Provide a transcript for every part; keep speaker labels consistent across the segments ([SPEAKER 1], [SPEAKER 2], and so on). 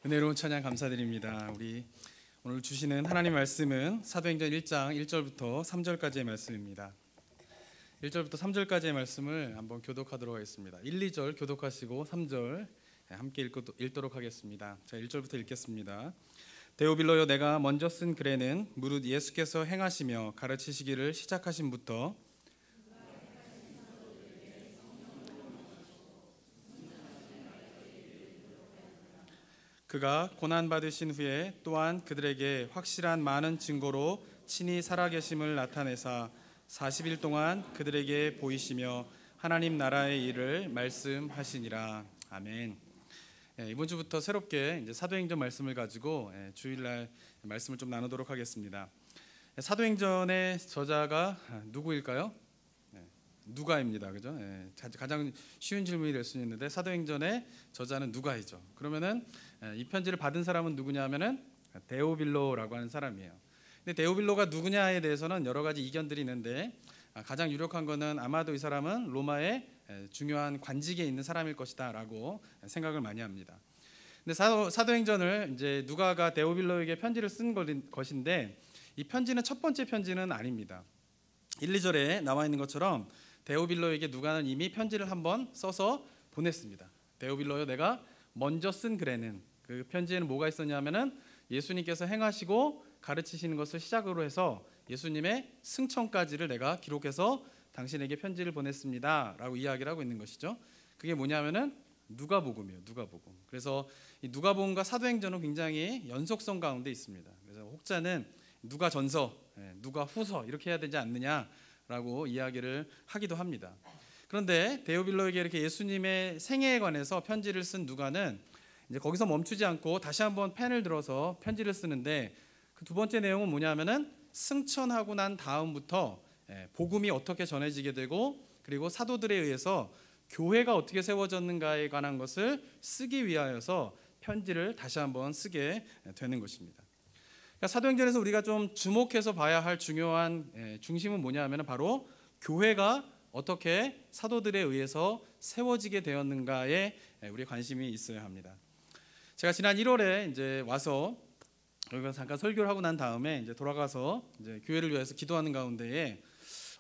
[SPEAKER 1] 은혜로운 찬양 감사드립니다. 우리 오늘 주시는 하나님 말씀은 사도행전 1장 1절부터 3절까지의 말씀입니다. 1절부터 3절까지의 말씀을 한번 교독하도록 하겠습니다. 1, 2절 교독하시고 3절 함께 읽도록 하겠습니다. 자, 1절부터 읽겠습니다. 데오빌로여, 내가 먼저 쓴 글에는 무릇 예수께서 행하시며 가르치시기를 시작하심부터 그가 고난받으신 후에 또한 그들에게 확실한 많은 증거로 친히 살아계심을 나타내사 40일 동안 그들에게 보이시며 하나님 나라의 일을 말씀하시니라. 아멘. 이번 주부터 새롭게 이제 사도행전 말씀을 가지고 주일날 말씀을 좀 나누도록 하겠습니다. 사도행전의 저자가 누구일까요? 누가입니다. 그죠? 가장 쉬운 질문이 될 수 있는데 사도행전의 저자는 누가이죠. 그러면은 이 편지를 받은 사람은 누구냐면은 데오빌로라고 하는 사람이에요. 근데 데오빌로가 누구냐에 대해서는 여러 가지 이견들이 있는데 가장 유력한 거는 아마도 이 사람은 로마의 중요한 관직에 있는 사람일 것이다라고 생각을 많이 합니다. 근데 사도행전을 이제 누가가 데오빌로에게 편지를 쓴 것인데 이 편지는 첫 번째 편지는 아닙니다. 1, 2절에 나와 있는 것처럼 데오빌로에게 누가는 이미 편지를 한번 써서 보냈습니다. 데오빌로여, 내가 먼저 쓴 글에는, 그 편지에는 뭐가 있었냐면은 예수님께서 행하시고 가르치시는 것을 시작으로 해서 예수님의 승천까지를 내가 기록해서 당신에게 편지를 보냈습니다 라고 이야기를 하고 있는 것이죠. 그게 뭐냐면은 누가복음이에요. 누가복음. 그래서 이 누가복음과 사도행전은 굉장히 연속성 가운데 있습니다. 그래서 혹자는 누가전서, 누가후서 이렇게 해야 되지 않느냐라고 이야기를 하기도 합니다. 그런데 데오빌로에게 이렇게 예수님의 생애에 관해서 편지를 쓴 누가는 이제 거기서 멈추지 않고 다시 한번 펜을 들어서 편지를 쓰는데 그 두 번째 내용은 뭐냐면은 승천하고 난 다음부터 복음이 어떻게 전해지게 되고 그리고 사도들에 의해서 교회가 어떻게 세워졌는가에 관한 것을 쓰기 위하여서 편지를 다시 한번 쓰게 되는 것입니다. 그러니까 사도행전에서 우리가 좀 주목해서 봐야 할 중요한 중심은 뭐냐면 바로 교회가 어떻게 사도들에 의해서 세워지게 되었는가에 우리 관심이 있어야 합니다. 제가 지난 1월에 이제 와서 여기서 잠깐 설교를 하고 난 다음에 이제 돌아가서 이제 교회를 위해서 기도하는 가운데에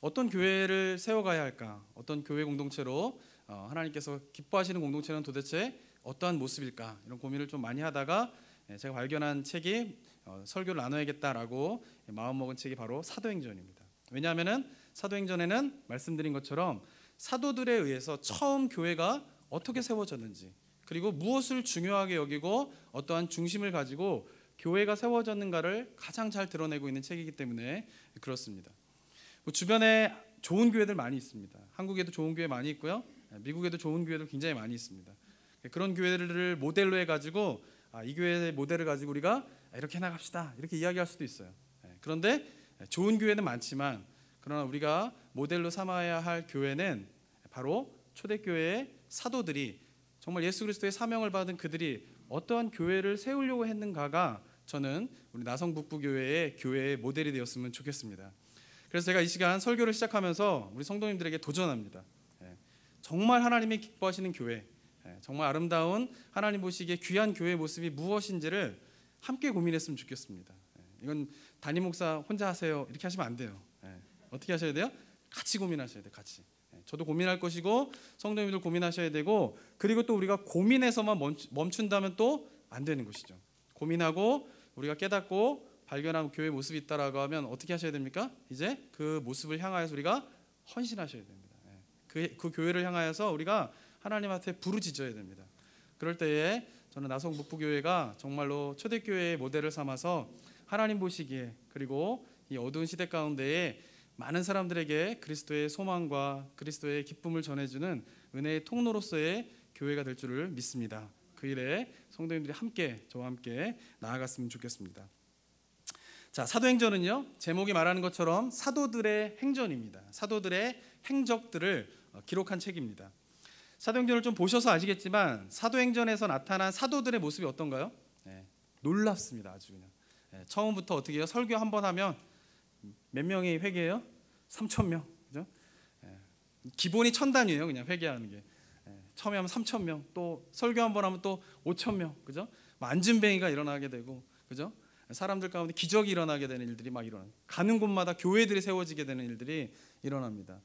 [SPEAKER 1] 어떤 교회를 세워가야 할까, 어떤 교회 공동체로 하나님께서 기뻐하시는 공동체는 도대체 어떠한 모습일까, 이런 고민을 좀 많이 하다가 제가 발견한 책이 설교를 나눠야겠다라고 마음먹은 책이 바로 사도행전입니다. 왜냐하면은 사도행전에는 말씀드린 것처럼 사도들에 의해서 처음 교회가 어떻게 세워졌는지, 그리고 무엇을 중요하게 여기고 어떠한 중심을 가지고 교회가 세워졌는가를 가장 잘 드러내고 있는 책이기 때문에 그렇습니다. 주변에 좋은 교회들 많이 있습니다. 한국에도 좋은 교회 많이 있고요, 미국에도 좋은 교회들 굉장히 많이 있습니다. 그런 교회들을 모델로 해가지고 이 교회의 모델을 가지고 우리가 이렇게 나갑시다 이렇게 이야기할 수도 있어요. 그런데 좋은 교회는 많지만 그러나 우리가 모델로 삼아야 할 교회는 바로 초대교회의 사도들이 정말 예수 그리스도의 사명을 받은 그들이 어떠한 교회를 세우려고 했는가가 저는 우리 나성북부교회의 교회의 모델이 되었으면 좋겠습니다. 그래서 제가 이 시간 설교를 시작하면서 우리 성도님들에게 도전합니다. 정말 하나님이 기뻐하시는 교회, 정말 아름다운 하나님 보시기에 귀한 교회의 모습이 무엇인지를 함께 고민했으면 좋겠습니다. 이건 담임 목사 혼자 하세요 이렇게 하시면 안 돼요. 어떻게 하셔야 돼요? 같이 고민하셔야 돼요. 같이. 저도 고민할 것이고 성도님들 고민하셔야 되고, 그리고 또 우리가 고민해서만 멈춘다면 또 안 되는 것이죠. 고민하고 우리가 깨닫고 발견한 교회 모습이 있다라고 하면 어떻게 하셔야 됩니까? 이제 그 모습을 향하여서 우리가 헌신하셔야 됩니다. 그 교회를 향하여서 우리가 하나님 앞에 부르짖어야 됩니다. 그럴 때에 저는 나성북부교회가 정말로 초대교회의 모델을 삼아서 하나님 보시기에, 그리고 이 어두운 시대 가운데에 많은 사람들에게 그리스도의 소망과 그리스도의 기쁨을 전해주는 은혜의 통로로서의 교회가 될 줄을 믿습니다. 그 일에 성도님들이 함께 저와 함께 나아갔으면 좋겠습니다. 자, 사도행전은요, 제목이 말하는 것처럼 사도들의 행전입니다. 사도들의 행적들을 기록한 책입니다. 사도행전을 좀 보셔서 아시겠지만 사도행전에서 나타난 사도들의 모습이 어떤가요? 놀랍습니다. 아주 그냥 처음부터 어떻게 해요? 설교 한번 하면 몇 명이 회개해요? 3,000명. 그죠? 기본이 1,000단위예요. 그냥 회개하는 게. 처음에 하면 3,000명, 또 설교 한번 하면 또 5,000명. 그죠? 안진뱅이가 일어나게 되고, 그죠? 사람들 가운데 기적이 일어나게 되는 일들이 막 일어나요. 가는 곳마다 교회들이 세워지게 되는 일들이 일어납니다.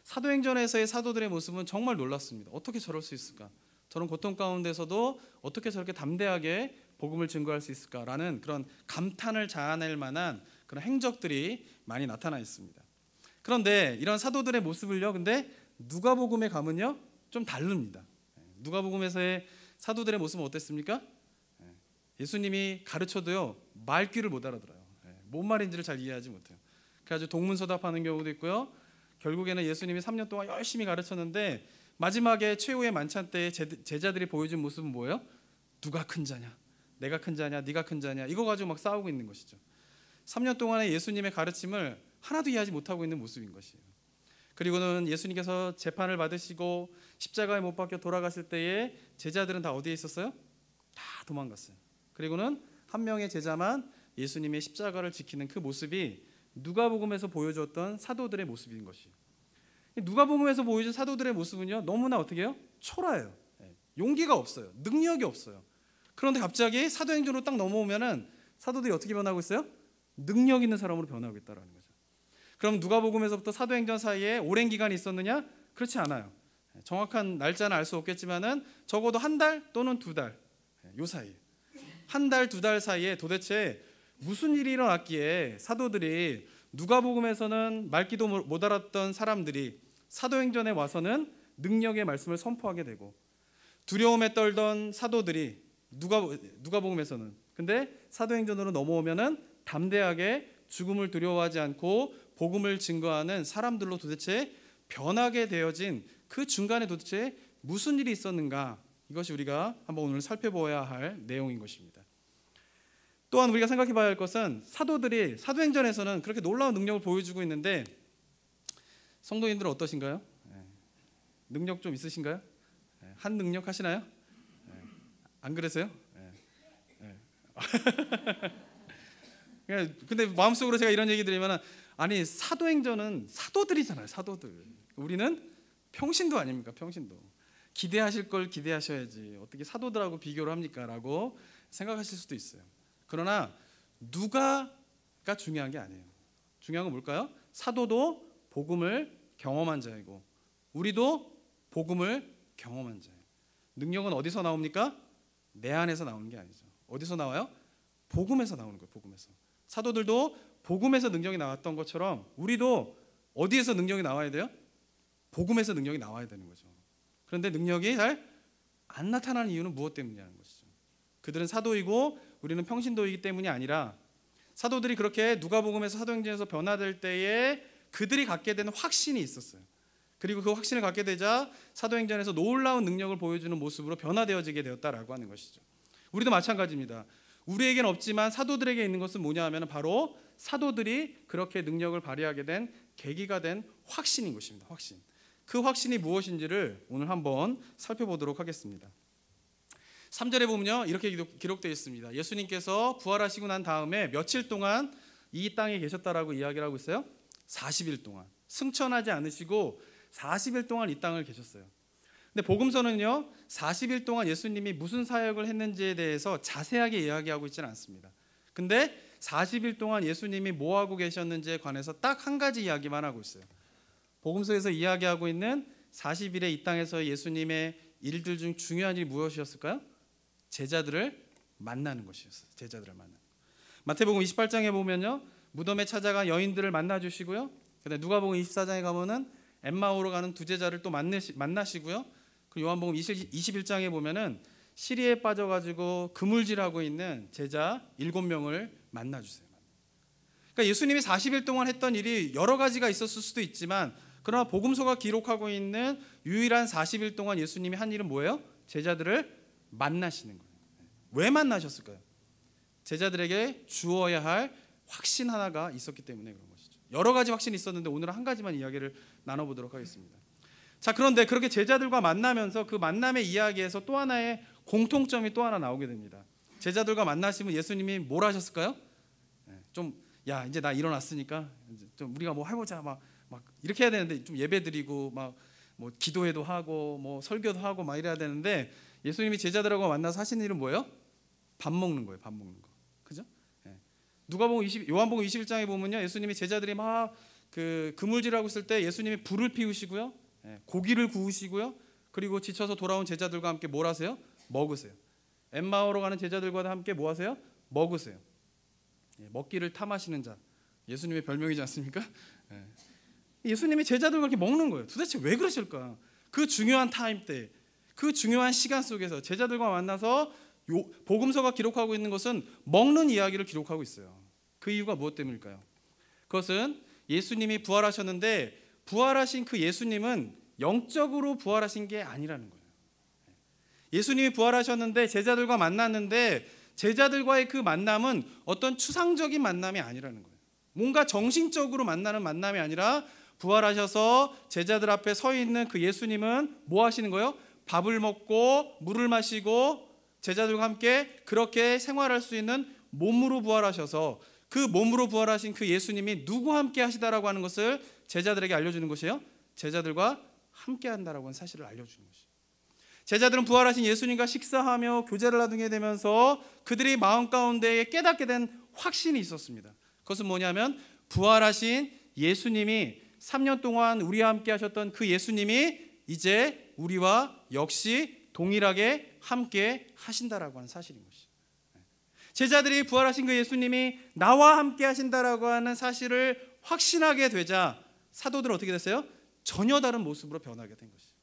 [SPEAKER 1] 사도행전에서의 사도들의 모습은 정말 놀랐습니다. 어떻게 저럴 수 있을까? 저런 고통 가운데서도 어떻게 저렇게 담대하게 복음을 증거할 수 있을까라는 그런 감탄을 자아낼 만한 그런 행적들이 많이 나타나 있습니다. 그런데 이런 사도들의 모습을요, 근데 누가복음에 가면요 좀 다릅니다. 누가복음에서의 사도들의 모습은 어땠습니까? 예수님이 가르쳐도요 말귀를 못 알아들어요. 뭔 말인지를 잘 이해하지 못해요. 그래서 동문서답하는 경우도 있고요. 결국에는 예수님이 3년 동안 열심히 가르쳤는데 마지막에 최후의 만찬 때 제자들이 보여준 모습은 뭐예요? 누가 큰 자냐? 내가 큰 자냐? 네가 큰 자냐? 이거 가지고 막 싸우고 있는 것이죠. 3년 동안의 예수님의 가르침을 하나도 이해하지 못하고 있는 모습인 것이에요. 그리고는 예수님께서 재판을 받으시고 십자가에 못 박혀 돌아가실 때에 제자들은 다 어디에 있었어요? 다 도망갔어요. 그리고는 한 명의 제자만 예수님의 십자가를 지키는 그 모습이 누가복음에서 보여줬던 사도들의 모습인 것이에요. 누가복음에서 보여준 사도들의 모습은요 너무나 어떻게 해요? 초라해요. 용기가 없어요. 능력이 없어요. 그런데 갑자기 사도행전으로 딱 넘어오면은 사도들이 어떻게 변하고 있어요? 능력 있는 사람으로 변하고 있다는 거죠. 그럼 누가복음에서부터 사도행전 사이에 오랜 기간이 있었느냐? 그렇지 않아요. 정확한 날짜는 알 수 없겠지만은 적어도 한 달 또는 두 달, 요 사이, 한 달, 두 달 사이에 도대체 무슨 일이 일어났기에 사도들이 누가복음에서는 말귀도 못 알았던 사람들이 사도행전에 와서는 능력의 말씀을 선포하게 되고, 두려움에 떨던 사도들이 누가복음에서는 근데 사도행전으로 넘어오면은 담대하게 죽음을 두려워하지 않고 복음을 증거하는 사람들로 도대체 변하게 되어진 그 중간에 도대체 무슨 일이 있었는가, 이것이 우리가 한번 오늘 살펴보아야 할 내용인 것입니다. 또한 우리가 생각해 봐야 할 것은 사도들이 사도행전에서는 그렇게 놀라운 능력을 보여주고 있는데 성도님들은 어떠신가요? 능력 좀 있으신가요? 한 능력 하시나요? 안 그러세요? 근데 마음속으로 제가 이런 얘기 드리면, 아니 사도행전은 사도들이잖아요. 사도들. 우리는 평신도 아닙니까? 평신도. 기대하실 걸 기대하셔야지 어떻게 사도들하고 비교를 합니까? 라고 생각하실 수도 있어요. 그러나 누가가 중요한 게 아니에요. 중요한 건 뭘까요? 사도도 복음을 경험한 자이고 우리도 복음을 경험한 자예요. 능력은 어디서 나옵니까? 내 안에서 나오는 게 아니죠. 어디서 나와요? 복음에서 나오는 거예요. 복음에서. 사도들도 복음에서 능력이 나왔던 것처럼 우리도 어디에서 능력이 나와야 돼요? 복음에서 능력이 나와야 되는 거죠. 그런데 능력이 잘 안 나타나는 이유는 무엇 때문이냐는 것이죠. 그들은 사도이고 우리는 평신도이기 때문이 아니라, 사도들이 그렇게 누가복음에서 사도행전에서 변화될 때에 그들이 갖게 되는 확신이 있었어요. 그리고 그 확신을 갖게 되자 사도행전에서 놀라운 능력을 보여주는 모습으로 변화되어지게 되었다라고 하는 것이죠. 우리도 마찬가지입니다. 우리에겐 없지만 사도들에게 있는 것은 뭐냐 하면 바로 사도들이 그렇게 능력을 발휘하게 된 계기가 된 확신인 것입니다. 확신. 그 확신이 무엇인지를 오늘 한번 살펴보도록 하겠습니다. 3절에 보면요 이렇게 기록되어 있습니다. 예수님께서 부활하시고 난 다음에 며칠 동안 이 땅에 계셨다라고 이야기를 하고 있어요. 40일 동안 승천하지 않으시고 40일 동안 이 땅을 계셨어요. 근데 복음서는요 40일 동안 예수님이 무슨 사역을 했는지에 대해서 자세하게 이야기하고 있지는 않습니다. 근데 40일 동안 예수님이 뭐 하고 계셨는지에 관해서 딱 한 가지 이야기만 하고 있어요. 복음서에서 이야기하고 있는 40일의 이 땅에서 예수님의 일들 중 중요한 일이 무엇이었을까요? 제자들을 만나는 것이었어요. 제자들을 만나는. 마태복음 28장에 보면요 무덤에 찾아간 여인들을 만나 주시고요. 그다음에 누가복음 24장에 가면은 엠마오로 가는 두 제자를 또 만나시고요. 그리고 요한복음 21장에 보면은 시리에 빠져가지고 그물질하고 있는 제자 7명을 만나 주세요. 그러니까 예수님이 40일 동안 했던 일이 여러 가지가 있었을 수도 있지만, 그러나 복음서가 기록하고 있는 유일한 40일 동안 예수님이 한 일은 뭐예요? 제자들을 만나시는 거예요. 왜 만나셨을까요? 제자들에게 주어야 할 확신 하나가 있었기 때문에 그런 것이죠. 여러 가지 확신이 있었는데 오늘은 한 가지만 이야기를 나눠보도록 하겠습니다. 자, 그런데 그렇게 제자들과 만나면서 그 만남의 이야기에서 또 하나의 공통점이 또 하나 나오게 됩니다. 제자들과 만나시면 예수님이 뭘 하셨을까요? 야 이제 나 일어났으니까 좀 우리가 뭐 해보자 막 이렇게 해야 되는데, 좀 예배드리고 막 뭐 기도회도 하고 뭐 설교도 하고 막 이래야 되는데, 예수님이 제자들하고 만나서 하신 일은 뭐예요? 밥 먹는 거예요. 밥 먹는 거. 그죠? 예. 요한복음 21장에 보면요, 예수님이 제자들이 막 그물질하고 있을 때 예수님이 불을 피우시고요, 고기를 구우시고요, 그리고 지쳐서 돌아온 제자들과 함께 뭘 하세요? 먹으세요. 엠마오로 가는 제자들과 함께 뭐 하세요? 먹으세요. 먹기를 탐하시는 자, 예수님의 별명이지 않습니까? 예수님이 제자들과 이렇게 먹는 거예요. 도대체 왜 그러실까? 그 중요한 타임 때, 그 중요한 시간 속에서 제자들과 만나서 복음서가 기록하고 있는 것은 먹는 이야기를 기록하고 있어요. 그 이유가 무엇 때문일까요? 그것은 예수님이 부활하셨는데 부활하신 그 예수님은 영적으로 부활하신 게 아니라는 거예요. 예수님이 부활하셨는데 제자들과 만났는데 제자들과의 그 만남은 어떤 추상적인 만남이 아니라는 거예요. 뭔가 정신적으로 만나는 만남이 아니라 부활하셔서 제자들 앞에 서 있는 그 예수님은 뭐 하시는 거예요? 밥을 먹고 물을 마시고 제자들과 함께 그렇게 생활할 수 있는 몸으로 부활하셔서 그 몸으로 부활하신 그 예수님이 누구와 함께 하시다라고 하는 것을 제자들에게 알려주는 것이에요. 제자들과 함께 한다라고 하는 사실을 알려주는 것이에요. 제자들은 부활하신 예수님과 식사하며 교제를 나누게 되면서 그들이 마음 가운데에 깨닫게 된 확신이 있었습니다. 그것은 뭐냐면 부활하신 예수님이 3년 동안 우리와 함께 하셨던 그 예수님이 이제 우리와 역시 동일하게 함께 하신다라고 하는 사실인 것이죠. 제자들이 부활하신 그 예수님이 나와 함께 하신다라고 하는 사실을 확신하게 되자 사도들은 어떻게 됐어요? 전혀 다른 모습으로 변하게 된 것이죠.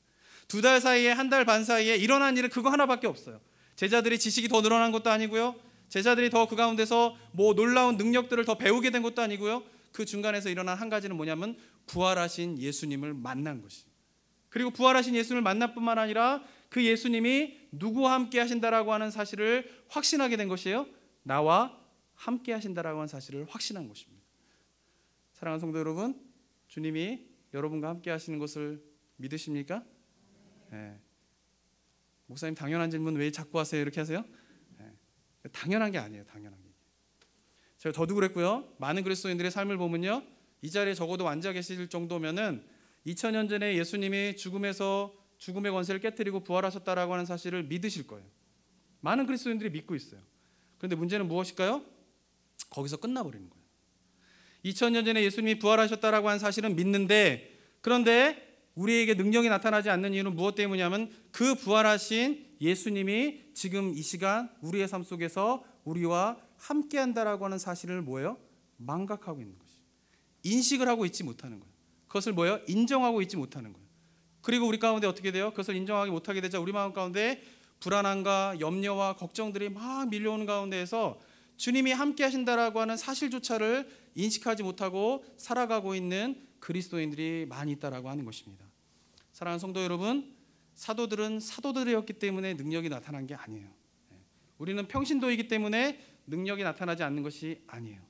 [SPEAKER 1] 2달 사이에, 1달 반 사이에 일어난 일은 그거 하나밖에 없어요. 제자들이 지식이 더 늘어난 것도 아니고요, 제자들이 더 그 가운데서 뭐 놀라운 능력들을 더 배우게 된 것도 아니고요, 그 중간에서 일어난 한 가지는 뭐냐면 부활하신 예수님을 만난 것이. 그리고 부활하신 예수님을 만날 뿐만 아니라 그 예수님이 누구와 함께 하신다라고 하는 사실을 확신하게 된 것이에요. 나와 함께 하신다라고 하는 사실을 확신한 것입니다. 사랑하는 성도 여러분, 주님이 여러분과 함께 하시는 것을 믿으십니까? 목사님 당연한 질문 왜 자꾸 하세요? 이렇게 하세요? 당연한 게 아니에요. 당연한 게. 저도 그랬고요. 많은 그리스도인들의 삶을 보면요, 이 자리에 적어도 앉아 계실 정도면은 2000년 전에 예수님이 죽음의 권세를 깨뜨리고 부활하셨다라고 하는 사실을 믿으실 거예요. 많은 그리스도인들이 믿고 있어요. 그런데 문제는 무엇일까요? 거기서 끝나버리는 거예요. 2000년 전에 예수님이 부활하셨다라고 하는 사실은 믿는데, 그런데 우리에게 능력이 나타나지 않는 이유는 무엇 때문이냐면 그 부활하신 예수님이 지금 이 시간 우리의 삶 속에서 우리와 함께 한다라고 하는 사실을 뭐예요? 망각하고 있는 것이. 인식을 하고 있지 못하는 거예요. 그것을 뭐예요? 인정하고 있지 못하는 거예요. 그리고 우리 가운데 어떻게 돼요? 그것을 인정하기 못하게 되자 우리 마음 가운데 불안함과 염려와 걱정들이 막 밀려오는 가운데에서 주님이 함께 하신다라고 하는 사실조차를 인식하지 못하고 살아가고 있는 그리스도인들이 많이 있다라고 하는 것입니다. 사랑하는 성도 여러분, 사도들은 사도들이었기 때문에 능력이 나타난 게 아니에요. 우리는 평신도이기 때문에 능력이 나타나지 않는 것이 아니에요.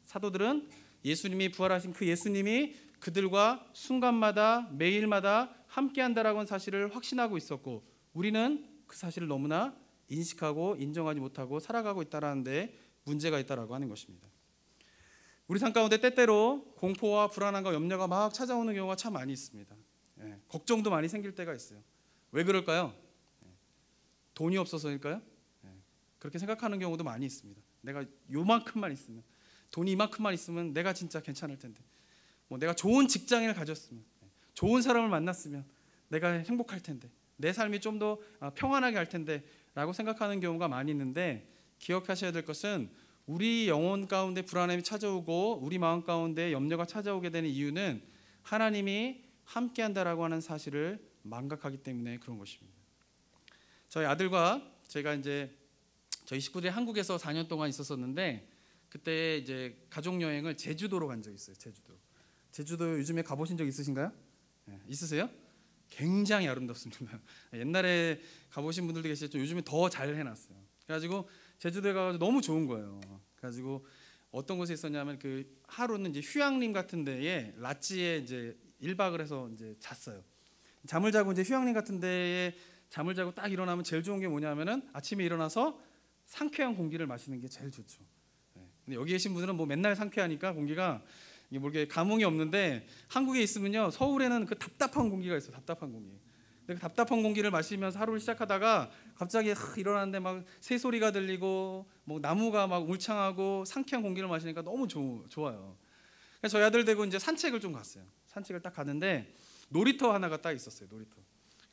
[SPEAKER 1] 사도들은 예수님이 부활하신 그 예수님이 그들과 순간마다 매일마다 함께한다라고 하는 사실을 확신하고 있었고, 우리는 그 사실을 너무나 인식하고 인정하지 못하고 살아가고 있다는 데 문제가 있다라고 하는 것입니다. 우리 삶 가운데 때때로 공포와 불안함과 염려가 막 찾아오는 경우가 참 많이 있습니다. 걱정도 많이 생길 때가 있어요. 왜 그럴까요? 돈이 없어서일까요? 그렇게 생각하는 경우도 많이 있습니다. 내가 요만큼만 있으면, 돈이 이만큼만 있으면 내가 진짜 괜찮을 텐데, 내가 좋은 직장을 가졌으면, 좋은 사람을 만났으면 내가 행복할 텐데, 내 삶이 좀 더 평안하게 할 텐데 라고 생각하는 경우가 많이 있는데, 기억하셔야 될 것은 우리 영혼 가운데 불안함이 찾아오고 우리 마음 가운데 염려가 찾아오게 되는 이유는 하나님이 함께한다라고 하는 사실을 망각하기 때문에 그런 것입니다. 저희 아들과 제가 이제 저희 식구들이 한국에서 4년 동안 있었었는데, 그때 이제 가족 여행을 제주도로 간 적이 있어요. 제주도 요즘에 가보신 적 있으신가요? 있으세요? 굉장히 아름답습니다. 옛날에 가보신 분들도 계시겠죠. 요즘에 더 잘 해놨어요. 그래가지고 제주도에 가가지고 너무 좋은 거예요. 그래가지고 어떤 곳에 있었냐면 그 하루는 이제 휴양림 같은 데에 라찌에 이제 1박을 해서 이제 잤어요. 잠을 자고 이제 휴양림 같은 데에 잠을 자고 딱 일어나면 제일 좋은 게 뭐냐면은 아침에 일어나서 상쾌한 공기를 마시는 게 제일 좋죠. 근데 여기 계신 분들은 뭐 맨날 상쾌하니까 공기가 이게 감흥이 없는데, 한국에 있으면요 서울에는 그 답답한 공기가 있어요. 답답한 공기. 답답한 공기를 마시면서 하루를 시작하다가 갑자기 일어났는데 막 새소리가 들리고 뭐 나무가 막 울창하고 상쾌한 공기를 마시니까 너무 좋아요. 그래서 저희 아들 데리고 이제 산책을 좀 갔어요. 산책을 딱 가는데 놀이터 하나가 딱 있었어요. 그러니까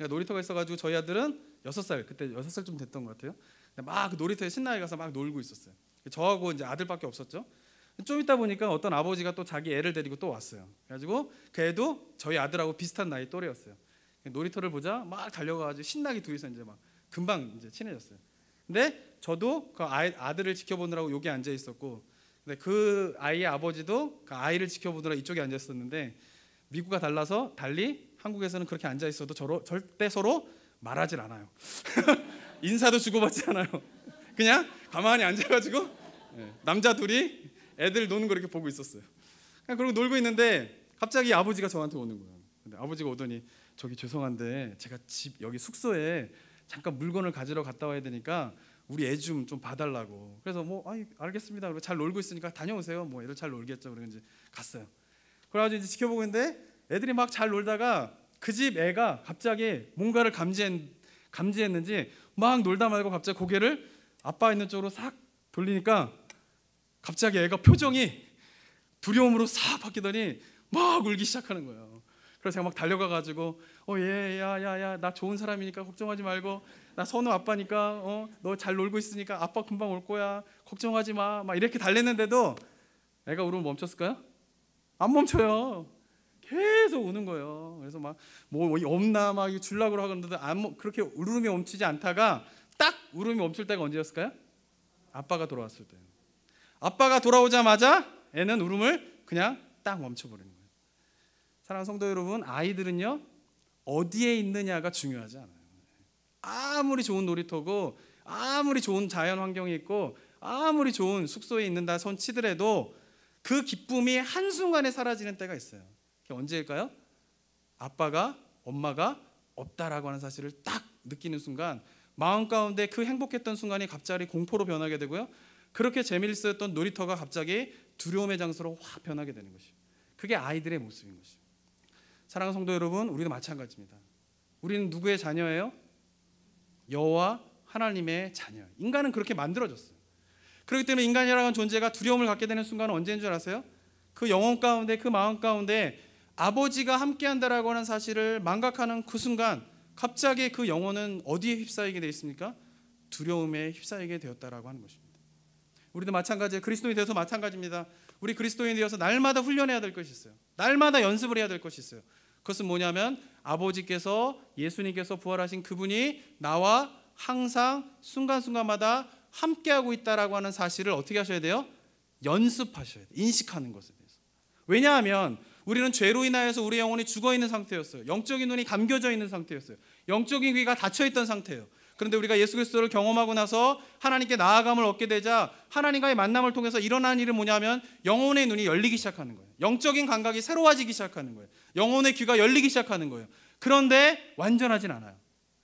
[SPEAKER 1] 놀이터가 있어가지고 저희 아들은 6살, 그때 6살쯤 됐던 것 같아요. 막 그 놀이터에 신나게 가서 막 놀고 있었어요. 저하고 이제 아들밖에 없었죠. 좀 있다 보니까 어떤 아버지가 또 자기 애를 데리고 또 왔어요. 그래가지고 그 애도 저희 아들하고 비슷한 나이 또래였어요. 놀이터를 보자 막 달려가가지고 신나게 둘이서 이제 막 금방 이제 친해졌어요. 근데 저도 그 아들을 지켜보느라고 여기 앉아 있었고, 근데 그 아이의 아버지도 그 아이를 지켜보느라 이쪽에 앉아 있었는데, 미국과 달리 한국에서는 그렇게 앉아 있어도 절대 서로 말하질 않아요. 인사도 주고받지 않아요. 그냥 가만히 앉아가지고 남자 둘이 애들 노는 거 이렇게 보고 있었어요. 그리고 놀고 있는데 갑자기 아버지가 저한테 오는 거예요. 근데 아버지가 오더니 저기 죄송한데 제가 집 여기 숙소에 잠깐 물건을 가지러 갔다 와야 되니까 우리 애 좀 봐달라고. 그래서 뭐 알겠습니다. 그리고 잘 놀고 있으니까 다녀오세요. 뭐 애들 잘 놀겠죠. 그래서 이제 갔어요. 그래가지고 이제 지켜보고 있는데 애들이 막 잘 놀다가 그 집 애가 갑자기 뭔가를 감지했는지 막 놀다 말고 갑자기 고개를 아빠 있는 쪽으로 싹 돌리니까 갑자기 애가 표정이 두려움으로 싹 바뀌더니 막 울기 시작하는 거예요. 그래서 제가 막 달려가가지고 야야야 나 좋은 사람이니까 걱정하지 말고, 나 선우 아빠니까 너 잘 놀고 있으니까 아빠 금방 올 거야, 걱정하지 마, 막 이렇게 달랬는데도 애가 울음을 멈췄을까요? 안 멈춰요. 계속 우는 거예요. 그래서 막 뭐 없나 막 주려고 하는데도 그렇게 울음이 멈추지 않다가 딱 울음이 멈출 때가 언제였을까요? 아빠가 돌아왔을 때. 아빠가 돌아오자마자 애는 울음을 그냥 딱 멈춰버리는 거예요. 사랑하는 성도 여러분, 아이들은요 어디에 있느냐가 중요하지 않아요. 아무리 좋은 놀이터고 아무리 좋은 자연 환경이 있고 아무리 좋은 숙소에 있는다 손 치더라도 그 기쁨이 한순간에 사라지는 때가 있어요. 그게 언제일까요? 아빠가 엄마가 없다라고 하는 사실을 딱 느끼는 순간, 마음 가운데 그 행복했던 순간이 갑자기 공포로 변하게 되고요, 그렇게 재미있었던 놀이터가 갑자기 두려움의 장소로 확 변하게 되는 것이죠. 그게 아이들의 모습인 것이죠. 사랑하는 성도 여러분, 우리도 마찬가지입니다. 우리는 누구의 자녀예요? 여호와 하나님의 자녀예요. 인간은 그렇게 만들어졌어요. 그렇기 때문에 인간이라는 존재가 두려움을 갖게 되는 순간은 언제인 줄 아세요? 그 영혼 가운데, 그 마음 가운데 아버지가 함께한다라고 하는 사실을 망각하는 그 순간 갑자기 그 영혼은 어디에 휩싸이게 되어 있습니까? 두려움에 휩싸이게 되었다라고 하는 것입니다. 우리도 마찬가지예요. 그리스도인이 되어서 마찬가지입니다. 우리 그리스도인이 되어서 날마다 훈련해야 될 것이 있어요. 날마다 연습을 해야 될 것이 있어요. 그것은 뭐냐면 아버지께서, 예수님께서 부활하신 그분이 나와 항상 순간순간마다 함께하고 있다라고 하는 사실을 어떻게 하셔야 돼요? 연습하셔야 돼요. 인식하는 것에 대해서. 왜냐하면 우리는 죄로 인하여서 우리 영혼이 죽어있는 상태였어요. 영적인 눈이 감겨져 있는 상태였어요. 영적인 귀가 닫혀있던 상태예요. 그런데 우리가 예수 그리스도를 경험하고 나서 하나님께 나아감을 얻게 되자 하나님과의 만남을 통해서 일어난 일은 뭐냐면 영혼의 눈이 열리기 시작하는 거예요. 영적인 감각이 새로워지기 시작하는 거예요. 영혼의 귀가 열리기 시작하는 거예요. 그런데 완전하진 않아요.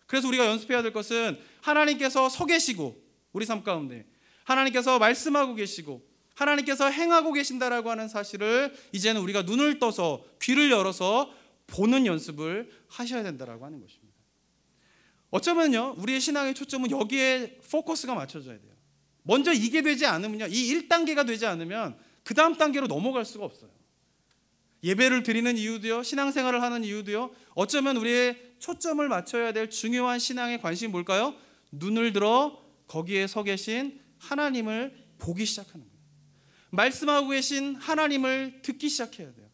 [SPEAKER 1] 그래서 우리가 연습해야 될 것은 하나님께서 서 계시고 우리 삶 가운데 하나님께서 말씀하고 계시고 하나님께서 행하고 계신다라고 하는 사실을 이제는 우리가 눈을 떠서 귀를 열어서 보는 연습을 하셔야 된다라고 하는 것입니다. 어쩌면요 우리의 신앙의 초점은 여기에 포커스가 맞춰져야 돼요. 먼저 이게 되지 않으면요, 이 1단계가 되지 않으면 그 다음 단계로 넘어갈 수가 없어요. 예배를 드리는 이유도요, 신앙생활을 하는 이유도요, 어쩌면 우리의 초점을 맞춰야 될 중요한 신앙의 관심이 뭘까요? 눈을 들어 거기에 서 계신 하나님을 보기 시작하는 거예요. 말씀하고 계신 하나님을 듣기 시작해야 돼요.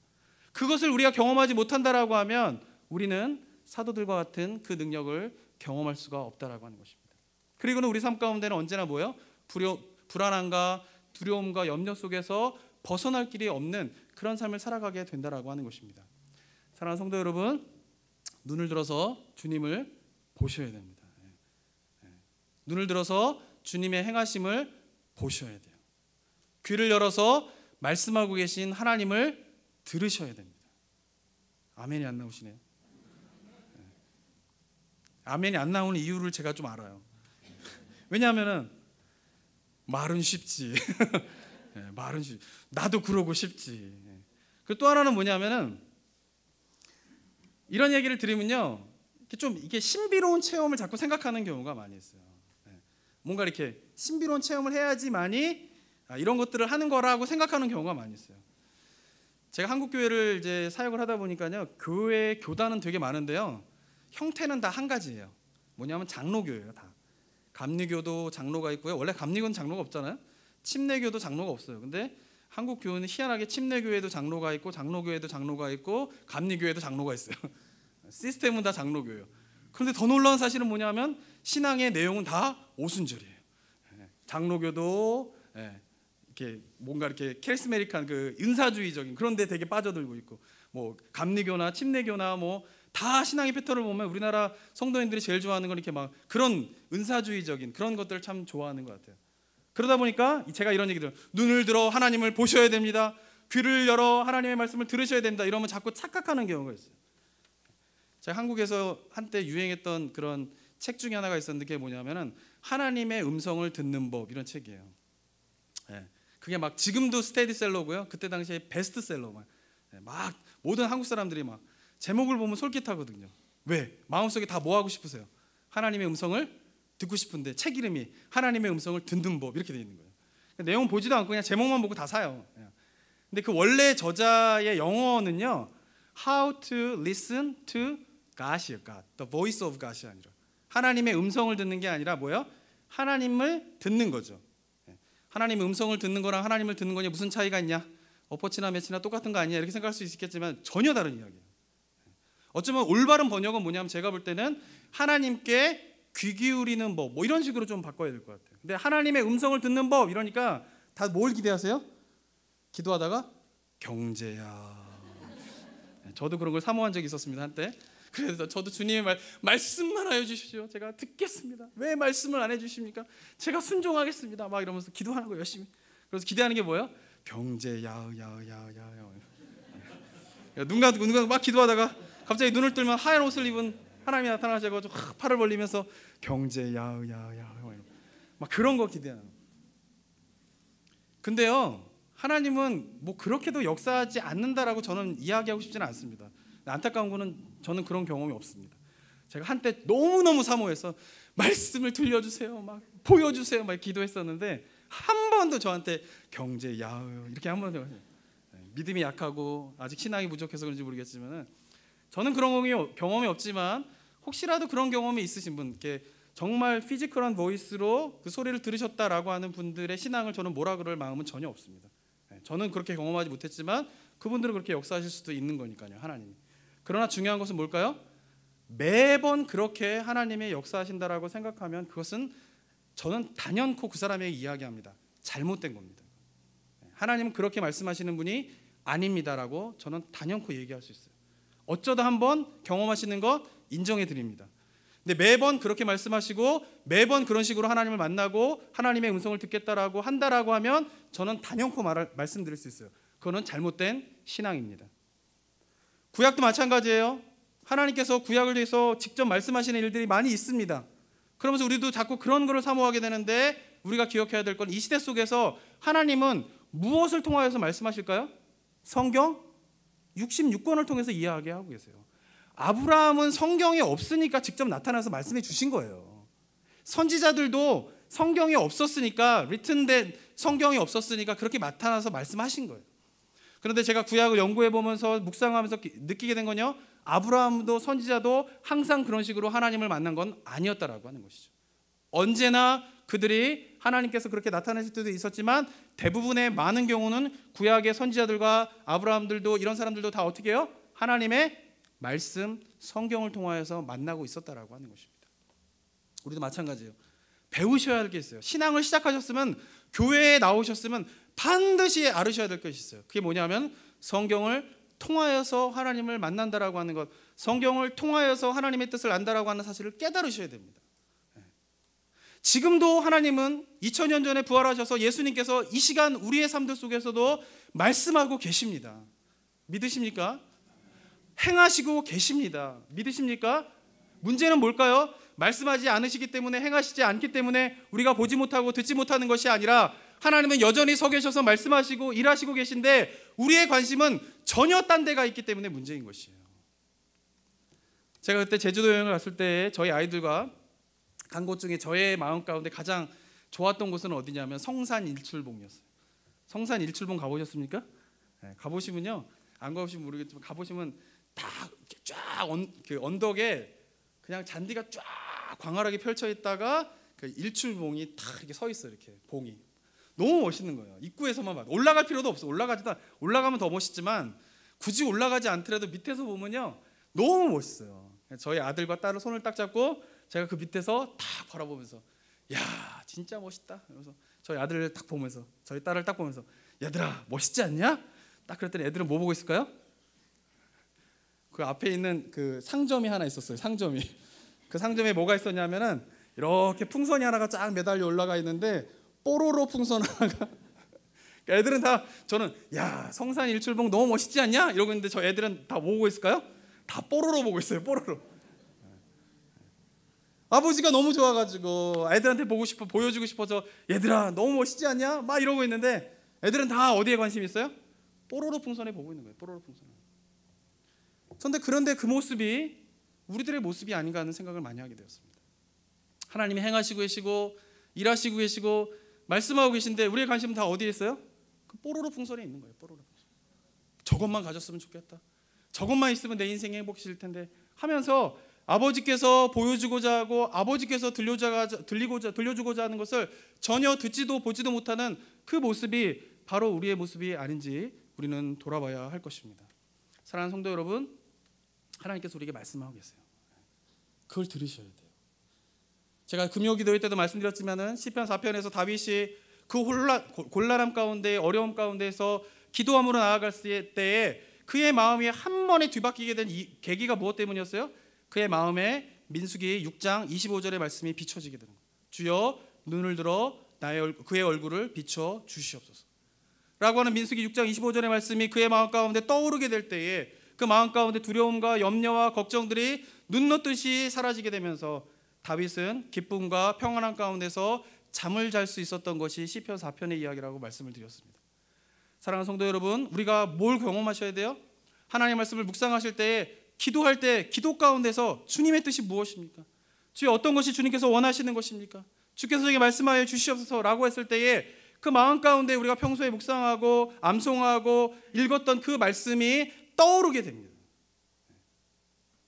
[SPEAKER 1] 그것을 우리가 경험하지 못한다라고 하면 우리는 사도들과 같은 그 능력을 경험할 수가 없다라고 하는 것입니다. 그리고는 우리 삶 가운데는 언제나 뭐예요? 불안함과 두려움과 염려 속에서 벗어날 길이 없는 그런 삶을 살아가게 된다라고 하는 것입니다. 사랑하는 성도 여러분, 눈을 들어서 주님을 보셔야 됩니다. 눈을 들어서 주님의 행하심을 보셔야 돼요. 귀를 열어서 말씀하고 계신 하나님을 들으셔야 됩니다. 아멘이 안 나오시네요. 아멘이 안 나오는 이유를 제가 좀 알아요. 왜냐하면 말은 쉽지. 말은 쉽지. 나도 그러고 싶지. 그 또 하나는 뭐냐면은 이런 얘기를 들으면요, 좀 이게 신비로운 체험을 자꾸 생각하는 경우가 많이 있어요. 뭔가 이렇게 신비로운 체험을 해야지만이 이런 것들을 하는 거라고 생각하는 경우가 많이 있어요. 제가 한국 교회를 이제 사역을 하다 보니까요, 교회 교단은 되게 많은데요, 형태는 다 한 가지예요. 뭐냐면 장로교예요. 다 감리교도 장로가 있고요. 원래 감리교는 장로가 없잖아요. 침례교도 장로가 없어요. 근데 한국 교회는 희한하게 침례교회도 장로가 있고, 장로교회도 장로가 있고, 감리교회도 장로가 있어요. 시스템은 다 장로교예요. 그런데 더 놀라운 사실은 뭐냐면 신앙의 내용은 다 오순절이에요. 장로교도 이렇게 뭔가 이렇게 캐리스메릭한 그 은사주의적인 그런데 되게 빠져들고 있고, 뭐 감리교나 침례교나 뭐 다 신앙의 패턴을 보면 우리나라 성도님들이 제일 좋아하는 건 이렇게 막 그런 은사주의적인 그런 것들을 참 좋아하는 것 같아요. 그러다 보니까 제가 이런 얘기들, 눈을 들어 하나님을 보셔야 됩니다, 귀를 열어 하나님의 말씀을 들으셔야 된다, 이러면 자꾸 착각하는 경우가 있어요. 제가 한국에서 한때 유행했던 그런 책 중에 하나가 있었는데, 그게 뭐냐면은 하나님의 음성을 듣는 법, 이런 책이에요. 그게 막 지금도 스테디셀러고요, 그때 당시에 베스트셀러, 막 모든 한국 사람들이 막 제목을 보면 솔깃하거든요. 왜? 마음속에 다 뭐 하고 싶으세요? 하나님의 음성을 듣고 싶은데 책 이름이 하나님의 음성을 듣는 법, 이렇게 돼 있는 거예요. 내용 보지도 않고 그냥 제목만 보고 다 사요. 근데 그 원래 저자의 영어는요, How to listen to God이에요. God, the voice of God이 아니라 하나님의 음성을 듣는 게 아니라 뭐예요? 하나님을 듣는 거죠. 하나님의 음성을 듣는 거랑 하나님을 듣는 거냐 무슨 차이가 있냐? 엎어치나 매치나 똑같은 거 아니냐? 이렇게 생각할 수 있겠지만 전혀 다른 이야기예요. 어쩌면 올바른 번역은 뭐냐면 제가 볼 때는 하나님께 귀 기울이는 법, 뭐 이런 식으로 좀 바꿔야 될 것 같아요. 근데 하나님의 음성을 듣는 법 이러니까 다 뭘 기대하세요? 기도하다가 경제야. 저도 그런 걸 사모한 적이 있었습니다, 한때. 그래서 저도 주님의 말씀만 해주십시오, 제가 듣겠습니다. 왜 말씀을 안 해주십니까? 제가 순종하겠습니다, 막 이러면서 기도하는 거 열심히. 그래서 기대하는 게 뭐예요? 경제야. 눈 감고 막 기도하다가 갑자기 눈을 뜨면 하얀 옷을 입은 하나님이 나타나셔가지고 팔을 벌리면서 경제야 막 그런 거 기대하는. 근데요, 하나님은 뭐 그렇게도 역사하지 않는다라고 저는 이야기하고 싶지는 않습니다. 안타까운 거는 저는 그런 경험이 없습니다. 제가 한때 너무너무 사모해서 말씀을 들려주세요, 막 보여주세요, 막 기도했었는데 한 번도 저한테 경제야 이렇게 한 번도, 믿음이 약하고 아직 신앙이 부족해서 그런지 모르겠지만 저는 그런 경험이 없지만 혹시라도 그런 경험이 있으신 분, 이렇게 정말 피지컬한 보이스로 그 소리를 들으셨다라고 하는 분들의 신앙을 저는 뭐라 그럴 마음은 전혀 없습니다. 저는 그렇게 경험하지 못했지만 그분들은 그렇게 역사하실 수도 있는 거니까요, 하나님이. 그러나 중요한 것은 뭘까요? 매번 그렇게 하나님의 역사하신다라고 생각하면 그것은 저는 단연코 그 사람에게 이야기합니다. 잘못된 겁니다. 하나님은 그렇게 말씀하시는 분이 아닙니다라고 저는 단연코 얘기할 수 있어요. 어쩌다 한번 경험하시는 것 인정해 드립니다. 근데 매번 그렇게 말씀하시고 매번 그런 식으로 하나님을 만나고 하나님의 음성을 듣겠다라고 한다라고 하면 저는 단연코 말씀드릴 수 있어요. 그거는 잘못된 신앙입니다. 구약도 마찬가지예요. 하나님께서 구약을 위해서 직접 말씀하시는 일들이 많이 있습니다. 그러면서 우리도 자꾸 그런 거를 사모하게 되는데 우리가 기억해야 될 건 이 시대 속에서 하나님은 무엇을 통하여서 말씀하실까요? 성경 66권을 통해서 이야기하고 계세요. 아브라함은 성경이 없으니까 직접 나타나서 말씀해 주신 거예요. 선지자들도 성경이 없었으니까, 리튼된 성경이 없었으니까 그렇게 나타나서 말씀하신 거예요. 그런데 제가 구약을 연구해 보면서 묵상하면서 느끼게 된 건요, 아브라함도 선지자도 항상 그런 식으로 하나님을 만난 건 아니었다라고 하는 것이죠. 언제나 그들이 하나님께서 그렇게 나타내실 때도 있었지만 대부분의 많은 경우는 구약의 선지자들과 아브라함들도 이런 사람들도 다 어떻게 해요? 하나님의 말씀, 성경을 통하여서 만나고 있었다라고 하는 것입니다. 우리도 마찬가지예요. 배우셔야 할 게 있어요. 신앙을 시작하셨으면, 교회에 나오셨으면 반드시 알으셔야 될 것이 있어요. 그게 뭐냐면 성경을 통하여서 하나님을 만난다라고 하는 것, 성경을 통하여서 하나님의 뜻을 안다라고 하는 사실을 깨달으셔야 됩니다. 지금도 하나님은 2000년 전에 부활하셔서 예수님께서 이 시간 우리의 삶들 속에서도 말씀하고 계십니다. 믿으십니까? 행하시고 계십니다. 믿으십니까? 문제는 뭘까요? 말씀하지 않으시기 때문에, 행하시지 않기 때문에 우리가 보지 못하고 듣지 못하는 것이 아니라 하나님은 여전히 서 계셔서 말씀하시고 일하시고 계신데 우리의 관심은 전혀 딴 데가 있기 때문에 문제인 것이에요. 제가 그때 제주도 여행을 갔을 때 저희 아이들과 간 곳 중에 저의 마음 가운데 가장 좋았던 곳은 어디냐면 성산 일출봉이었어요. 성산 일출봉 가보셨습니까? 네, 가보시면요, 안 가보시면 모르겠지만 가보시면 쫙 그 언덕에 그냥 잔디가 쫙 광활하게 펼쳐 있다가 그 일출봉이 딱 이렇게 서 있어요. 이렇게 봉이 너무 멋있는 거예요. 입구에서만 봐도. 올라갈 필요도 없어. 올라가면 더 멋있지만 굳이 올라가지 않더라도 밑에서 보면요 너무 멋있어요. 저희 아들과 딸을 손을 딱 잡고 제가 그 밑에서 딱 바라보면서 야 진짜 멋있다. 그래서 저희 아들을 딱 보면서 저희 딸을 딱 보면서 얘들아 멋있지 않냐? 딱 그랬더니 애들은 뭐 보고 있을까요? 그 앞에 있는 그 상점이 하나 있었어요. 상점이. 그 상점에 뭐가 있었냐면은 이렇게 풍선이 하나가 쫙 매달려 올라가 있는데 뽀로로 풍선 하나가 애들은 다 저는 야 성산 일출봉 너무 멋있지 않냐? 이러고 있는데 저 애들은 다 뭐 보고 있을까요? 다 뽀로로 보고 있어요. 뽀로로. 아버지가 너무 좋아가지고 애들한테 보여주고 싶어서 얘들아 너무 멋있지 않냐? 막 이러고 있는데 애들은 다 어디에 관심 있어요? 뽀로로 풍선에 보고 있는 거예요. 뽀로로 풍선. 그런데 그 모습이 우리들의 모습이 아닌가 하는 생각을 많이 하게 되었습니다. 하나님이 행하시고 계시고 일하시고 계시고 말씀하고 계신데 우리의 관심은 다 어디에 있어요? 그 뽀로로 풍선에 있는 거예요. 뽀로로 풍선. 저것만 가졌으면 좋겠다. 저것만 있으면 내 인생이 행복해질 텐데 하면서 아버지께서 보여주고자 하고 아버지께서 들려주고자 하는 것을 전혀 듣지도 보지도 못하는 그 모습이 바로 우리의 모습이 아닌지 우리는 돌아봐야 할 것입니다. 사랑하는 성도 여러분, 하나님께서 우리에게 말씀하고 계세요. 그걸 들으셔야 돼요. 제가 금요기도회 때도 말씀드렸지만은 시편 4편에서 다윗이 그 곤란함 가운데 어려움 가운데에서 기도함으로 나아갈 때에 그의 마음이 한 번에 뒤바뀌게 된 이 계기가 무엇 때문이었어요? 그의 마음에 민수기 6장 25절의 말씀이 비춰지게 되는 거예요. 주여 눈을 들어 그의 얼굴을 비춰 주시옵소서 라고 하는 민수기 6장 25절의 말씀이 그의 마음 가운데 떠오르게 될 때에 그 마음 가운데 두려움과 염려와 걱정들이 눈 녹듯이 사라지게 되면서 다윗은 기쁨과 평안함 가운데서 잠을 잘 수 있었던 것이 시편 4편의 이야기라고 말씀을 드렸습니다. 사랑하는 성도 여러분, 우리가 뭘 경험하셔야 돼요? 하나님의 말씀을 묵상하실 때 기도할 때 기도 가운데서 주님의 뜻이 무엇입니까? 주여 어떤 것이 주님께서 원하시는 것입니까? 주께서 저에게 말씀하여 주시옵소서라고 했을 때에 그 마음 가운데 우리가 평소에 묵상하고 암송하고 읽었던 그 말씀이 떠오르게 됩니다.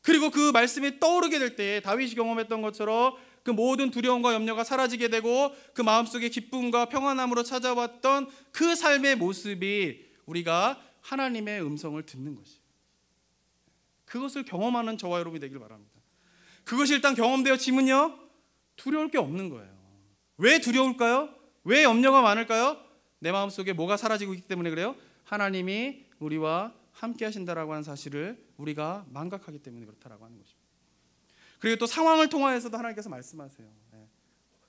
[SPEAKER 1] 그리고 그 말씀이 떠오르게 될 때에 다윗이 경험했던 것처럼 그 모든 두려움과 염려가 사라지게 되고 그 마음속에 기쁨과 평안함으로 찾아왔던 그 삶의 모습이 우리가 하나님의 음성을 듣는 것이에요. 그것을 경험하는 저와 여러분이 되길 바랍니다. 그것이 일단 경험되어지면요 두려울 게 없는 거예요. 왜 두려울까요? 왜 염려가 많을까요? 내 마음속에 뭐가 사라지고 있기 때문에 그래요? 하나님이 우리와 함께 하신다라고 하는 사실을 우리가 망각하기 때문에 그렇다라고 하는 것입니다. 그리고 또 상황을 통하여서도 하나님께서 말씀하세요.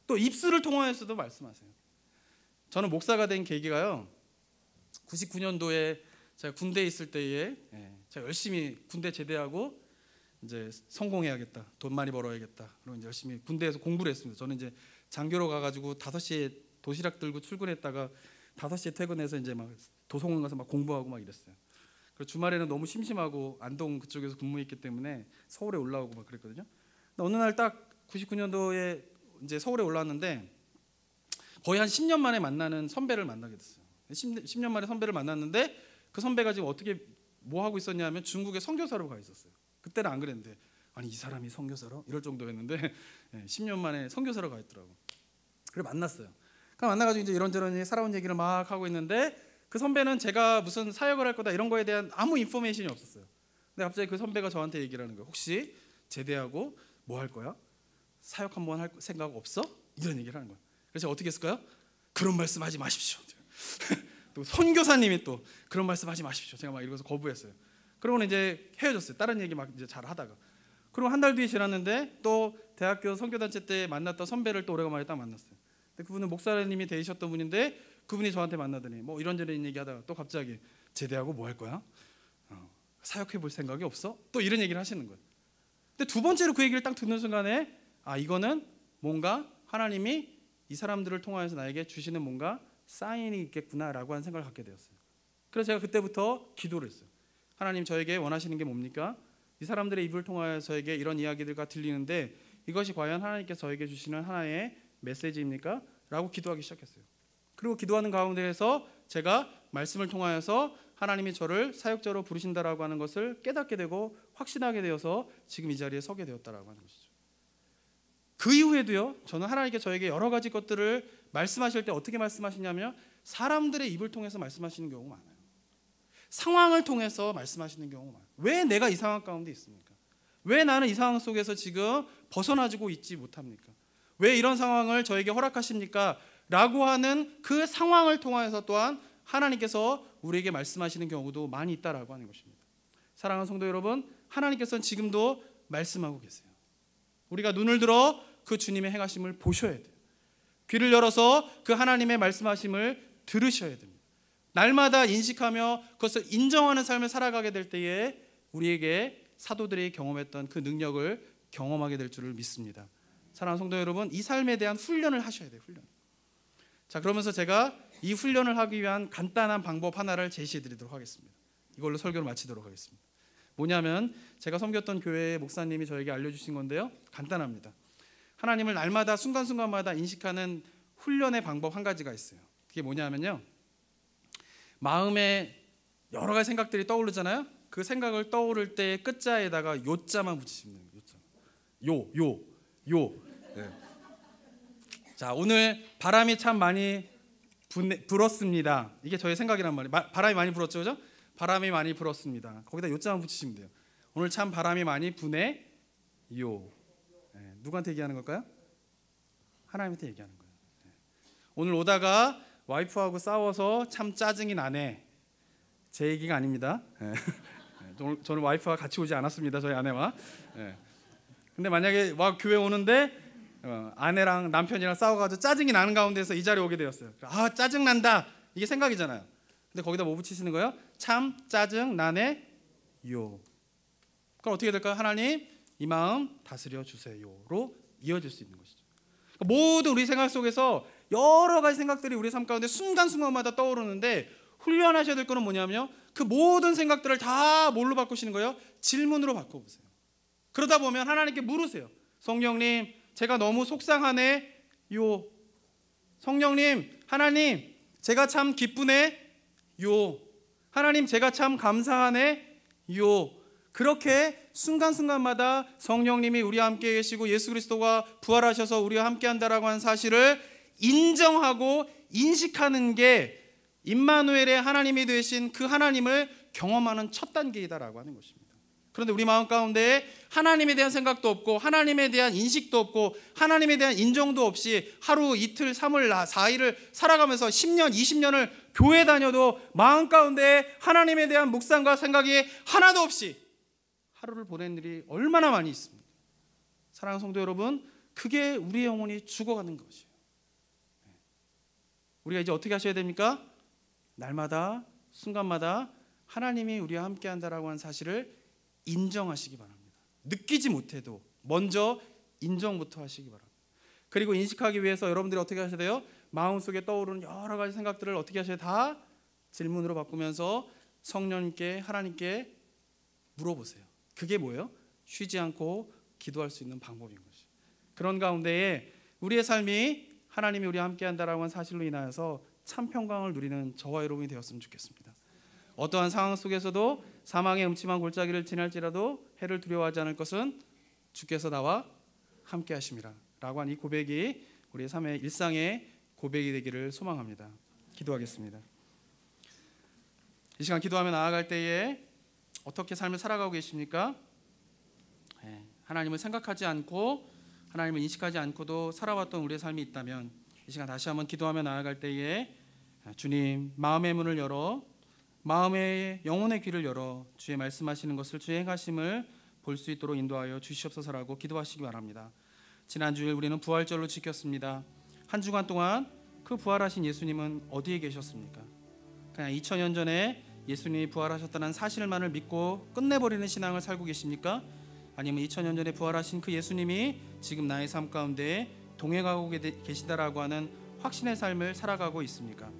[SPEAKER 1] 또 입술을 통하여서도 말씀하세요. 저는 목사가 된 계기가요 99년도에 제가 군대에 있을 때에 제가 열심히 군대 제대하고 이제 성공해야겠다, 돈 많이 벌어야겠다, 그리고 이제 열심히 군대에서 공부를 했습니다. 저는 이제 장교로 가가지고 5시에 도시락 들고 출근했다가 5시에 퇴근해서 이제 막 도서관 가서 막 공부하고 막 이랬어요. 그리고 주말에는 너무 심심하고 안동 그쪽에서 근무했기 때문에 서울에 올라오고 막 그랬거든요. 근데 어느 날 딱 99년도에 이제 서울에 올라왔는데 거의 한 10년 만에 만나는 선배를 만나게 됐어요. 10년 만에 선배를 만났는데 그 선배가 지금 어떻게 뭐 하고 있었냐면 중국에 선교사로 가 있었어요. 그때는 안 그랬는데 아니 이 사람이 선교사로? 이럴 정도였는데 10년 만에 선교사로 가 있더라고. 그래 만났어요. 만나가지고 이제 이런저런 살아온 얘기를 막 하고 있는데 그 선배는 제가 무슨 사역을 할 거다 이런 거에 대한 아무 인포메이션이 없었어요. 근데 갑자기 그 선배가 저한테 얘기를 하는 거예요. 혹시 제대하고 뭐 할 거야? 사역 한번 할 생각 없어? 이런 얘기를 하는 거예요. 그래서 어떻게 했을까요? 그런 말씀하지 마십시오. 또 선교사님이 또 그런 말씀하지 마십시오. 제가 막 이러면서 거부했어요. 그러고는 이제 헤어졌어요. 다른 얘기 막 이제 잘 하다가. 그리고 한 달 뒤에 지났는데 또 대학교 선교단체 때 만났던 선배를 또 오래간만에 딱 만났어요. 근데 그분은 목사님이 되셨던 분인데 그분이 저한테 만나더니 뭐 이런저런 얘기하다가 또 갑자기 제대하고 뭐 할 거야? 사역해 볼 생각이 없어? 또 이런 얘기를 하시는 거예요. 근데 두 번째로 그 얘기를 딱 듣는 순간에 아 이거는 뭔가 하나님이 이 사람들을 통하여서 나에게 주시는 뭔가 사인이 있겠구나라고 하는 생각을 갖게 되었어요. 그래서 제가 그때부터 기도를 했어요. 하나님 저에게 원하시는 게 뭡니까? 이 사람들의 입을 통하여 저에게 이런 이야기들과 들리는데 이것이 과연 하나님께서 저에게 주시는 하나의 메시지입니까? 라고 기도하기 시작했어요. 그리고 기도하는 가운데에서 제가 말씀을 통하여서 하나님이 저를 사역자로 부르신다라고 하는 것을 깨닫게 되고 확신하게 되어서 지금 이 자리에 서게 되었다라고 하는 것이죠. 그 이후에도요, 저는 하나님께 저에게 여러 가지 것들을 말씀하실 때 어떻게 말씀하시냐면 사람들의 입을 통해서 말씀하시는 경우가 많아요. 상황을 통해서 말씀하시는 경우가 많아요. 왜 내가 이 상황 가운데 있습니까? 왜 나는 이 상황 속에서 지금 벗어나지고 있지 못합니까? 왜 이런 상황을 저에게 허락하십니까? 라고 하는 그 상황을 통해서 또한 하나님께서 우리에게 말씀하시는 경우도 많이 있다라고 하는 것입니다. 사랑하는 성도 여러분, 하나님께서는 지금도 말씀하고 계세요. 우리가 눈을 들어 그 주님의 행하심을 보셔야 돼요. 귀를 열어서 그 하나님의 말씀하심을 들으셔야 됩니다. 날마다 인식하며 그것을 인정하는 삶을 살아가게 될 때에 우리에게 사도들이 경험했던 그 능력을 경험하게 될 줄을 믿습니다. 사랑하는 성도 여러분, 이 삶에 대한 훈련을 하셔야 돼요. 훈련. 자, 그러면서 제가 이 훈련을 하기 위한 간단한 방법 하나를 제시해 드리도록 하겠습니다. 이걸로 설교를 마치도록 하겠습니다. 뭐냐면 제가 섬겼던 교회의 목사님이 저에게 알려주신 건데요, 간단합니다. 하나님을 날마다 순간순간마다 인식하는 훈련의 방법 한 가지가 있어요. 그게 뭐냐면요, 마음에 여러 가지 생각들이 떠오르잖아요. 그 생각을 떠오를 때 끝자에다가 요자만 붙이시면 돼요. 요. 네. 자, 오늘 바람이 참 많이 불었습니다. 이게 저의 생각이란 말이에요. 바람이 많이 불었죠, 그죠? 바람이 많이 불었습니다. 거기다 요자만 붙이시면 돼요. 오늘 참 바람이 많이 부네요. 네. 누구한테 얘기하는 걸까요? 하나님한테 얘기하는 거예요. 네. 오늘 오다가 와이프하고 싸워서 참 짜증이 나네. 제 얘기가 아닙니다. 네. 저는 와이프와 같이 오지 않았습니다. 저희 아내와. 네. 근데 만약에 교회 오는데 아내랑 남편이랑 싸워가지고 짜증이 나는 가운데서 이 자리에 오게 되었어요. 아, 짜증난다. 이게 생각이잖아요. 근데 거기다 뭐 붙이시는 거예요? 참 짜증 나네요. 그럼 어떻게 될까요? 하나님, 이 마음 다스려 주세요로 이어질 수 있는 것이죠. 모든 우리 생각 속에서 여러 가지 생각들이 우리 삶 가운데 순간순간마다 떠오르는데 훈련하셔야 될 거는 뭐냐면요, 그 모든 생각들을 다 뭘로 바꾸시는 거예요? 질문으로 바꿔보세요. 그러다 보면 하나님께 물으세요. 성령님, 제가 너무 속상하네요. 성령님, 하나님, 제가 참 기쁘네요. 하나님, 제가 참 감사하네요. 그렇게 순간순간마다 성령님이 우리와 함께 계시고 예수 그리스도가 부활하셔서 우리와 함께 한다라고 하는 사실을 인정하고 인식하는 게 임마누엘의 하나님이 되신 그 하나님을 경험하는 첫 단계이다라고 하는 것입니다. 그런데 우리 마음 가운데 하나님에 대한 생각도 없고 하나님에 대한 인식도 없고 하나님에 대한 인정도 없이 하루 이틀 3일 4일을 살아가면서 10년 20년을 교회 다녀도 마음 가운데 하나님에 대한 묵상과 생각이 하나도 없이 하루를 보낸 일이 얼마나 많이 있습니까? 사랑하는 성도 여러분, 그게 우리의 영혼이 죽어가는 것이에요. 우리가 이제 어떻게 하셔야 됩니까? 날마다 순간마다 하나님이 우리와 함께 한다라고 하는 사실을 인정하시기 바랍니다. 느끼지 못해도 먼저 인정부터 하시기 바랍니다. 그리고 인식하기 위해서 여러분들이 어떻게 하셔야 돼요? 마음속에 떠오르는 여러 가지 생각들을 어떻게 하셔야 돼요? 다 질문으로 바꾸면서 성령님께, 하나님께 물어보세요. 그게 뭐예요? 쉬지 않고 기도할 수 있는 방법인 것이죠. 그런 가운데에 우리의 삶이 하나님이 우리와 함께 한다라고 하는 사실로 인하여서 참 평강을 누리는 저와 여러분이 되었으면 좋겠습니다. 어떠한 상황 속에서도 사망의 음침한 골짜기를 지날지라도 해를 두려워하지 않을 것은 주께서 나와 함께 하심이라 라고 한 이 고백이 우리의 삶의 일상의 고백이 되기를 소망합니다. 기도하겠습니다. 이 시간 기도하며 나아갈 때에 어떻게 삶을 살아가고 계십니까? 하나님을 생각하지 않고 하나님을 인식하지 않고도 살아왔던 우리의 삶이 있다면 이 시간 다시 한번 기도하며 나아갈 때에 주님, 마음의 문을 열어 마음의 영혼의 귀를 열어 주의 말씀하시는 것을 주의 행하심을 볼 수 있도록 인도하여 주시옵소서라고 기도하시기 바랍니다. 지난 주일 우리는 부활절로 지켰습니다. 한 주간 동안 그 부활하신 예수님은 어디에 계셨습니까? 그냥 2000년 전에 예수님이 부활하셨다는 사실만을 믿고 끝내버리는 신앙을 살고 계십니까? 아니면 2000년 전에 부활하신 그 예수님이 지금 나의 삶 가운데 동행하고 계시다라고 하는 확신의 삶을 살아가고 있습니까?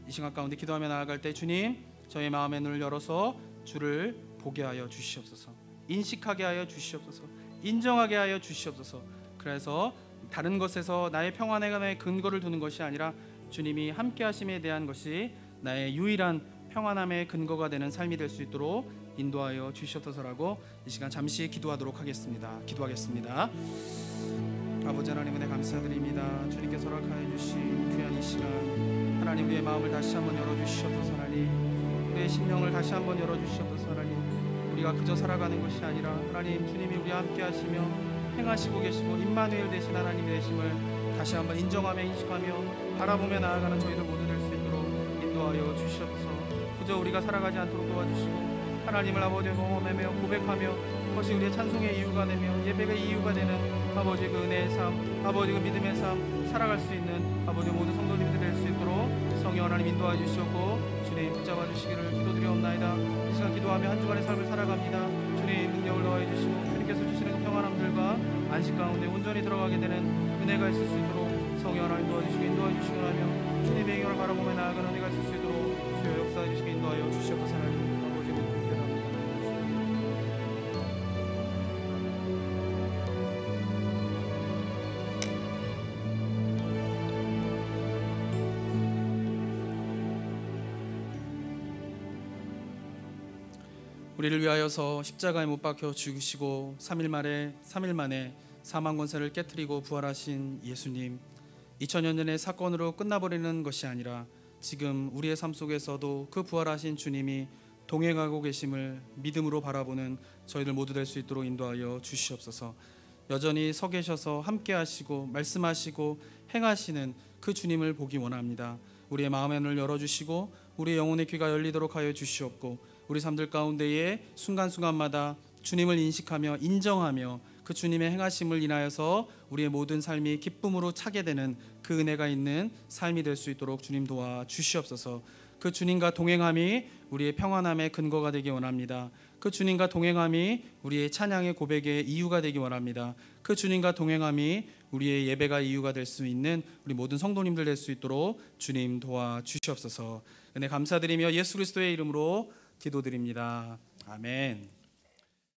[SPEAKER 1] 이 시간 가운데 기도하며 나아갈 때 주님, 저의 마음의 눈을 열어서 주를 보게 하여 주시옵소서. 인식하게 하여 주시옵소서. 인정하게 하여 주시옵소서. 그래서 다른 것에서 나의 평안의 근거를 두는 것이 아니라 주님이 함께 하심에 대한 것이 나의 유일한 평안함의 근거가 되는 삶이 될 수 있도록 인도하여 주시옵소서라고 이 시간 잠시 기도하도록 하겠습니다. 기도하겠습니다. 아버지 하나님 은혜 감사드립니다. 주님께서 허락하여 주신 귀한 이 시간, 하나님 우리의 마음을 다시 한번 열어주시옵소서. 하나님 우리의 심령을 다시 한번 열어주시옵소서. 하나님 우리가 그저 살아가는 것이 아니라 하나님 주님이 우리와 함께 하시며 행하시고 계시고 임마누엘 되신 하나님이 되심을 다시 한번 인정하며 인식하며 바라보며 나아가는 저희들 모두 될 수 있도록 인도하여 주시옵소서. 그저 우리가 살아가지 않도록 도와주시고 하나님을 아버지 경험하며 고백하며 그것이 우리의 찬송의 이유가 되며 예배의 이유가 되는 아버지 그 은혜의 삶, 아버지 그 믿음의 삶 살아갈 수 있는 아버지 모든 성도님들 될 수 있도록 성령 하나님 인도하여 주시옵고 주님 붙잡아 주시기를 기도드리옵나이다. 이 시간 기도하며 한 주간의 삶을 살아갑니다. 주님 능력을 더하여 주시고 주님께서 주시는 평안함들과 안식 가운데 온전히 들어가게 되는 은혜가 있을 수 있도록 성령 하나님 도와주시고 인도하여 주시기 하며 주님의 영광을 바라보며 나아가는 은혜가 있을 수 있도록 주여 역사해 주시고 인도하여 주시옵소서. 하나님 아버지 우리를 위하여서 십자가에 못 박혀 죽으시고 3일 만에 사망 권세를 깨뜨리고 부활하신 예수님, 2000년 전의 사건으로 끝나버리는 것이 아니라 지금 우리의 삶 속에서도 그 부활하신 주님이 동행하고 계심을 믿음으로 바라보는 저희들 모두 될 수 있도록 인도하여 주시옵소서. 여전히 서 계셔서 함께 하시고 말씀하시고 행하시는 그 주님을 보기 원합니다. 우리의 마음의 눈을 열어주시고 우리의 영혼의 귀가 열리도록 하여 주시옵고 우리 삶들 가운데에 순간순간마다 주님을 인식하며 인정하며 그 주님의 행하심을 인하여서 우리의 모든 삶이 기쁨으로 차게 되는 그 은혜가 있는 삶이 될 수 있도록 주님 도와 주시옵소서. 그 주님과 동행함이 우리의 평안함의 근거가 되기 원합니다. 그 주님과 동행함이 우리의 찬양의 고백의 이유가 되기 원합니다. 그 주님과 동행함이 우리의 예배가 이유가 될 수 있는 우리 모든 성도님들 될 수 있도록 주님 도와 주시옵소서. 은혜 감사드리며 예수 그리스도의 이름으로 기도드립니다. 아멘.